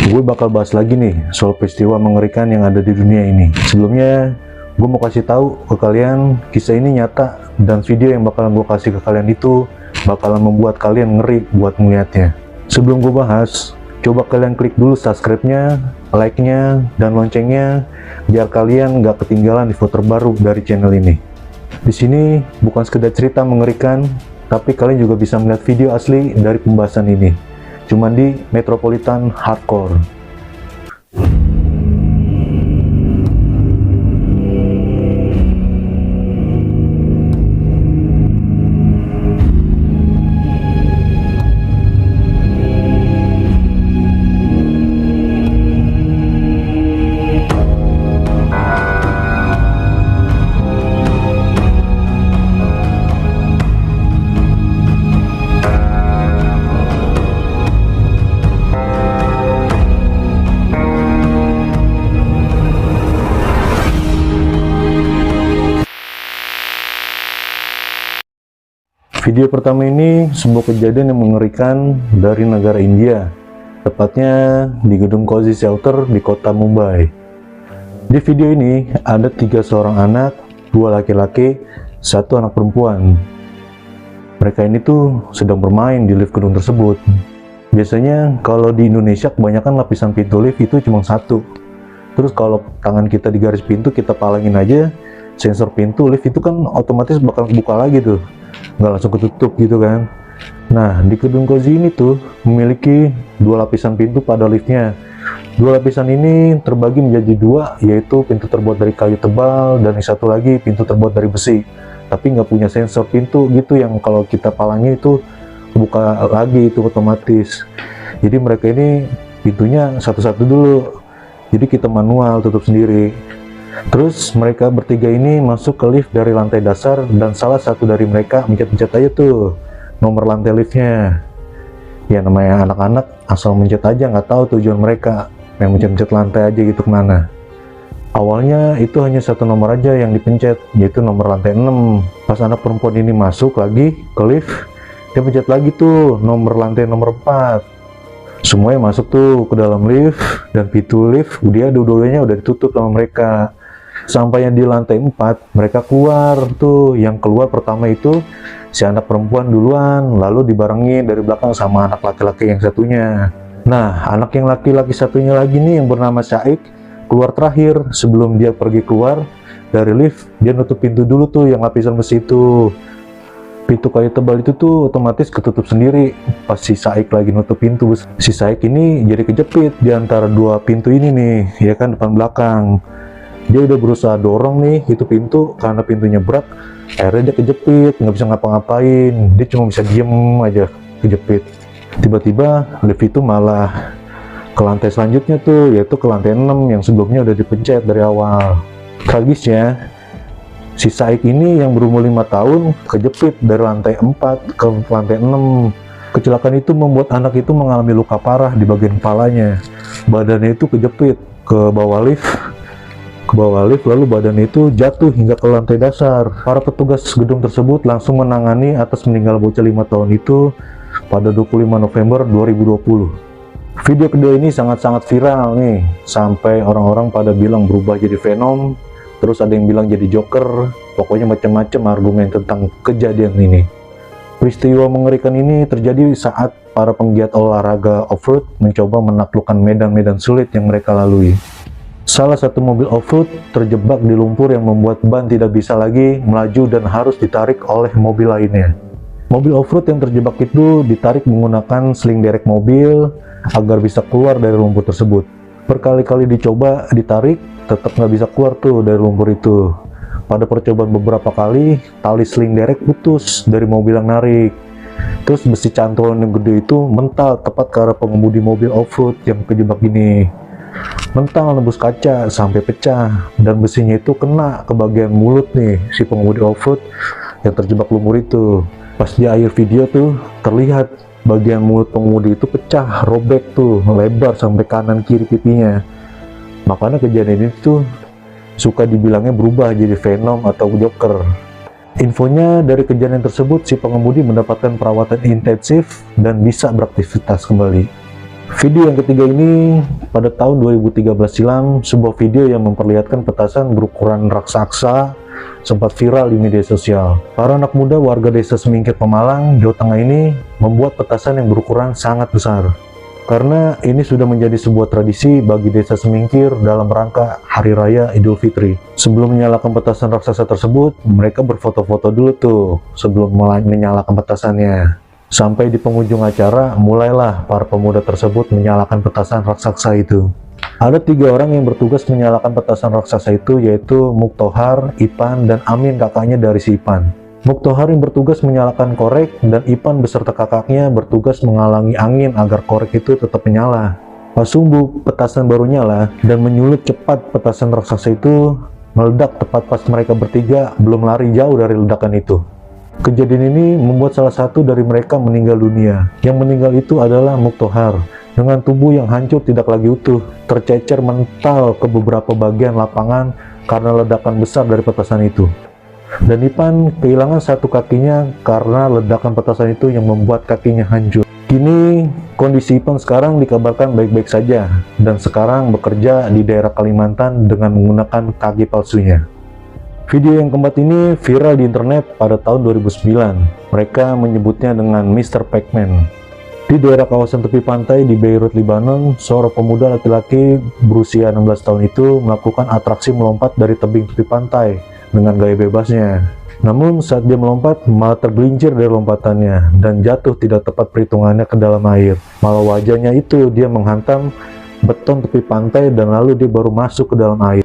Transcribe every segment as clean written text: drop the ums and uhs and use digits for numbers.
Gue bakal bahas lagi nih soal peristiwa mengerikan yang ada di dunia ini. Sebelumnya, gue mau kasih tahu ke kalian, kisah ini nyata dan video yang bakalan gue kasih ke kalian itu bakalan membuat kalian ngeri buat melihatnya. Sebelum gue bahas, coba kalian klik dulu subscribe-nya, like-nya, dan loncengnya biar kalian nggak ketinggalan info terbaru dari channel ini. Di sini bukan sekedar cerita mengerikan, tapi kalian juga bisa melihat video asli dari pembahasan ini. Cuman di Metropolitan Hardcore. Video pertama ini sebuah kejadian yang mengerikan dari negara India, tepatnya di gedung Cozy Shelter di kota Mumbai. Di video ini ada 3 seorang anak, 2 laki-laki, 1 anak perempuan. Mereka ini tuh sedang bermain di lift gedung tersebut. Biasanya kalau di Indonesia kebanyakan lapisan pintu lift itu cuma 1. Terus kalau tangan kita di garis pintu kita palangin aja sensor pintu lift itu kan otomatis bakal buka lagi tuh, nggak langsung ketutup gitu kan. Nah, di gedung Cozy ini tuh memiliki 2 lapisan pintu pada liftnya. 2 lapisan ini terbagi menjadi 2, yaitu pintu terbuat dari kayu tebal dan yang satu lagi pintu terbuat dari besi, tapi nggak punya sensor pintu gitu yang kalau kita palangin itu buka lagi itu otomatis. Jadi mereka ini pintunya satu-satu dulu, jadi kita manual tutup sendiri. Terus mereka bertiga ini masuk ke lift dari lantai dasar dan salah satu dari mereka mencet-mencet aja tuh nomor lantai liftnya. Ya namanya anak-anak asal mencet aja, nggak tahu tujuan mereka, yang mencet-mencet lantai aja gitu kemana. Awalnya itu hanya 1 nomor aja yang dipencet, yaitu nomor lantai 6. Pas anak perempuan ini masuk lagi ke lift, dia pencet lagi tuh nomor lantai nomor 4. Semuanya masuk tuh ke dalam lift dan pintu lift dia dua-duanya udah ditutup sama mereka. Sampainya di lantai 4, mereka keluar tuh. Yang keluar pertama itu si anak perempuan duluan, lalu dibarengin dari belakang sama anak laki-laki yang satunya. Nah, anak yang laki-laki satunya lagi nih yang bernama Syaik keluar terakhir. Sebelum dia pergi keluar dari lift, dia nutup pintu dulu tuh yang lapisan besi itu. Pintu kayu tebal itu tuh otomatis ketutup sendiri. Pas si Syaik lagi nutup pintu, si Syaik ini jadi kejepit di antara 2 pintu ini nih, ya kan, depan belakang. Dia udah berusaha dorong nih itu pintu, karena pintunya berat, akhirnya dia kejepit, nggak bisa ngapa-ngapain. Dia cuma bisa diem aja, kejepit. Tiba-tiba lift itu malah ke lantai selanjutnya tuh, yaitu ke lantai 6 yang sebelumnya udah dipencet dari awal. Tragisnya, si Syaik ini yang berumur 5 tahun kejepit dari lantai 4 ke lantai 6. Kecelakaan itu membuat anak itu mengalami luka parah di bagian kepalanya. Badannya itu kejepit ke bawah lift, lalu badan itu jatuh hingga ke lantai dasar. Para petugas gedung tersebut langsung menangani atas meninggal bocah 5 tahun itu pada 25 November 2020. Video kedua ini sangat-sangat viral nih, sampai orang-orang pada bilang berubah jadi Venom, terus ada yang bilang jadi Joker, pokoknya macam-macam argumen tentang kejadian ini. Peristiwa mengerikan ini terjadi saat para penggiat olahraga off-road mencoba menaklukkan medan-medan sulit yang mereka lalui. Salah satu mobil off-road terjebak di lumpur yang membuat ban tidak bisa lagi melaju dan harus ditarik oleh mobil lainnya. Mobil off-road yang terjebak itu ditarik menggunakan sling derek mobil agar bisa keluar dari lumpur tersebut. Berkali-kali dicoba ditarik, tetap nggak bisa keluar tuh dari lumpur itu. Pada percobaan beberapa kali, tali sling derek putus dari mobil yang narik. Terus besi cantolan yang gede itu mental tepat ke arah pengemudi mobil off-road yang kejebak ini. Mental nembus kaca sampai pecah, dan besinya itu kena ke bagian mulut nih si pengemudi off-road yang terjebak lumpur itu. Pas di akhir video tuh terlihat bagian mulut pengemudi itu pecah, robek tuh, lebar sampai kanan kiri pipinya. Makanya kejadian ini tuh suka dibilangnya berubah jadi Venom atau Joker. Infonya dari kejadian tersebut si pengemudi mendapatkan perawatan intensif dan bisa beraktivitas kembali. Video yang ketiga ini pada tahun 2013 silam, sebuah video yang memperlihatkan petasan berukuran raksasa sempat viral di media sosial. Para anak muda warga desa Semingkir Pemalang, Jawa Tengah ini membuat petasan yang berukuran sangat besar. Karena ini sudah menjadi sebuah tradisi bagi desa Semingkir dalam rangka Hari Raya Idul Fitri. Sebelum menyalakan petasan raksasa tersebut, mereka berfoto-foto dulu tuh sebelum menyalakan petasannya. Sampai di penghujung acara, mulailah para pemuda tersebut menyalakan petasan raksasa itu. Ada 3 orang yang bertugas menyalakan petasan raksasa itu, yaitu Muktohar, Ipan, dan Amin, kakaknya dari si Ipan. Muktohar yang bertugas menyalakan korek, dan Ipan beserta kakaknya bertugas menghalangi angin agar korek itu tetap menyala. Pas sumbuk, petasan baru nyala, dan menyulut cepat petasan raksasa itu meledak tepat pas mereka bertiga belum lari jauh dari ledakan itu. Kejadian ini membuat salah satu dari mereka meninggal dunia. Yang meninggal itu adalah Muktohar, dengan tubuh yang hancur tidak lagi utuh, tercecer mental ke beberapa bagian lapangan karena ledakan besar dari petasan itu. Dan Ipan kehilangan satu kakinya karena ledakan petasan itu yang membuat kakinya hancur. Kini kondisi Ipan sekarang dikabarkan baik-baik saja dan sekarang bekerja di daerah Kalimantan dengan menggunakan kaki palsunya. Video yang keempat ini viral di internet pada tahun 2009. Mereka menyebutnya dengan Mr. Pac-Man. Di daerah kawasan tepi pantai di Beirut, Lebanon, seorang pemuda laki-laki berusia 16 tahun itu melakukan atraksi melompat dari tebing tepi pantai dengan gaya bebasnya. Namun saat dia melompat malah tergelincir dari lompatannya dan jatuh tidak tepat perhitungannya ke dalam air. Malah wajahnya itu dia menghantam beton tepi pantai dan lalu dia baru masuk ke dalam air.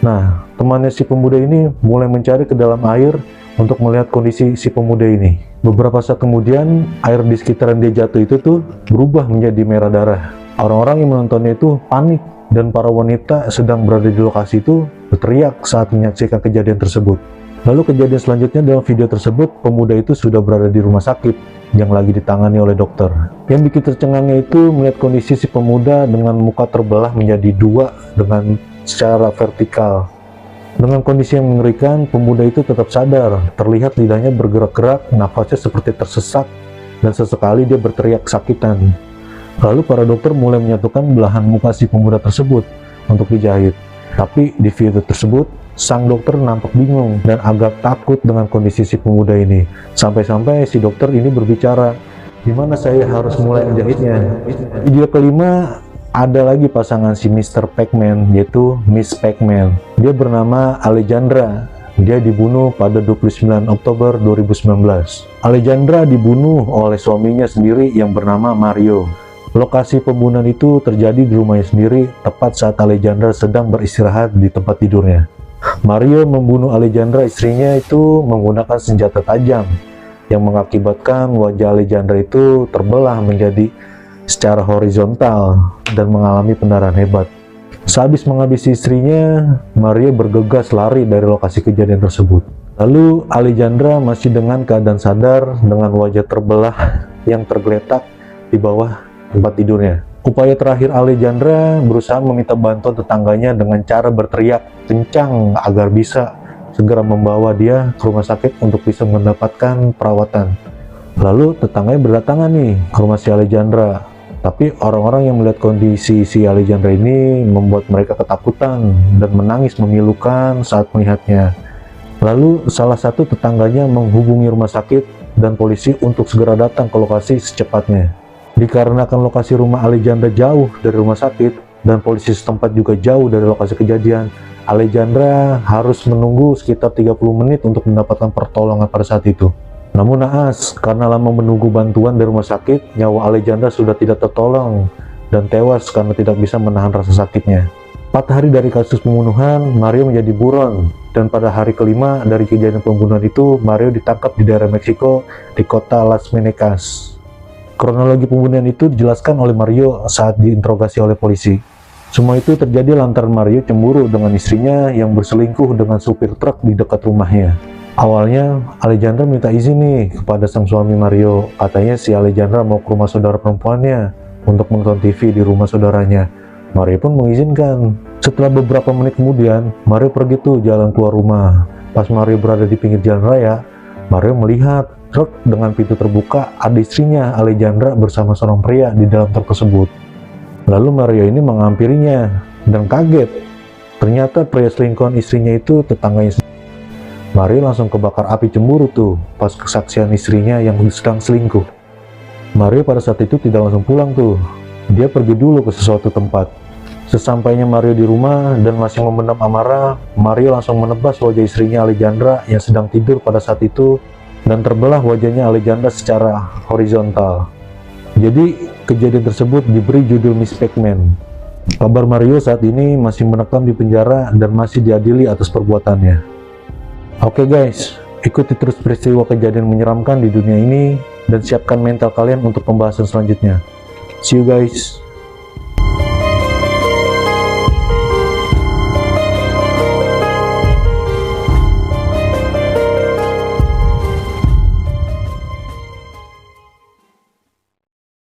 Nah, temannya si pemuda ini mulai mencari ke dalam air untuk melihat kondisi si pemuda ini. Beberapa saat kemudian, air di sekitaran dia jatuh itu tuh berubah menjadi merah darah. Orang-orang yang menontonnya itu panik dan para wanita sedang berada di lokasi itu berteriak saat menyaksikan kejadian tersebut. Lalu kejadian selanjutnya dalam video tersebut, pemuda itu sudah berada di rumah sakit yang lagi ditangani oleh dokter. Yang bikin tercengangnya itu melihat kondisi si pemuda dengan muka terbelah menjadi 2 dengan secara vertikal. Dengan kondisi yang mengerikan, pemuda itu tetap sadar, terlihat lidahnya bergerak-gerak, nafasnya seperti tersesak, dan sesekali dia berteriak kesakitan. Lalu para dokter mulai menyatukan belahan muka si pemuda tersebut untuk dijahit. Tapi di video tersebut, sang dokter nampak bingung dan agak takut dengan kondisi si pemuda ini. Sampai-sampai si dokter ini berbicara, "Gimana saya harus mulai menjahitnya?" Video kelima, ada lagi pasangan si Mr. Pac-Man, yaitu Miss Pac-Man. Dia bernama Alejandra. Dia dibunuh pada 29 Oktober 2019. Alejandra dibunuh oleh suaminya sendiri yang bernama Mario. Lokasi pembunuhan itu terjadi di rumahnya sendiri, tepat saat Alejandra sedang beristirahat di tempat tidurnya. Mario membunuh Alejandra istrinya itu menggunakan senjata tajam, yang mengakibatkan wajah Alejandra itu terbelah menjadi secara horizontal dan mengalami pendarahan hebat. Sehabis menghabisi istrinya, Mario bergegas lari dari lokasi kejadian tersebut. Lalu Alejandra masih dengan keadaan sadar dengan wajah terbelah yang tergeletak di bawah tempat tidurnya. Upaya terakhir Alejandra berusaha meminta bantuan tetangganya dengan cara berteriak kencang agar bisa segera membawa dia ke rumah sakit untuk bisa mendapatkan perawatan. Lalu tetangganya berdatangan nih ke rumah si Alejandra. Tapi orang-orang yang melihat kondisi si Alejandra ini membuat mereka ketakutan dan menangis memilukan saat melihatnya. Lalu salah satu tetangganya menghubungi rumah sakit dan polisi untuk segera datang ke lokasi secepatnya. Dikarenakan lokasi rumah Alejandra jauh dari rumah sakit dan polisi setempat juga jauh dari lokasi kejadian, Alejandra harus menunggu sekitar 30 menit untuk mendapatkan pertolongan pada saat itu. Namun naas, karena lama menunggu bantuan dari rumah sakit, nyawa Alejandra sudah tidak tertolong dan tewas karena tidak bisa menahan rasa sakitnya. 4 hari dari kasus pembunuhan, Mario menjadi buron, dan pada hari kelima dari kejadian pembunuhan itu, Mario ditangkap di daerah Meksiko di kota Las Vegas. Kronologi pembunuhan itu dijelaskan oleh Mario saat diinterogasi oleh polisi. Semua itu terjadi lantaran Mario cemburu dengan istrinya yang berselingkuh dengan supir truk di dekat rumahnya. Awalnya, Alejandra minta izin nih kepada sang suami Mario. Katanya si Alejandra mau ke rumah saudara perempuannya untuk menonton TV di rumah saudaranya. Mario pun mengizinkan. Setelah beberapa menit kemudian, Mario pergi tuh jalan keluar rumah. Pas Mario berada di pinggir jalan raya, Mario melihat truk dengan pintu terbuka, ada istrinya Alejandra bersama seorang pria di dalam truk tersebut. Lalu Mario ini menghampirinya dan kaget. Ternyata pria selingkuhan istrinya itu tetangganya. Mario langsung kebakar api cemburu tuh pas kesaksian istrinya yang sedang selingkuh. Mario pada saat itu tidak langsung pulang tuh. Dia pergi dulu ke sesuatu tempat. Sesampainya Mario di rumah dan masih memendam amarah, Mario langsung menebas wajah istrinya Alejandra yang sedang tidur pada saat itu, dan terbelah wajahnya Alejandra secara horizontal. Jadi kejadian tersebut diberi judul Miss Pac-Man. Kabar Mario saat ini masih menekam di penjara dan masih diadili atas perbuatannya. Oke guys, ikuti terus peristiwa kejadian menyeramkan di dunia ini dan siapkan mental kalian untuk pembahasan selanjutnya. See you guys.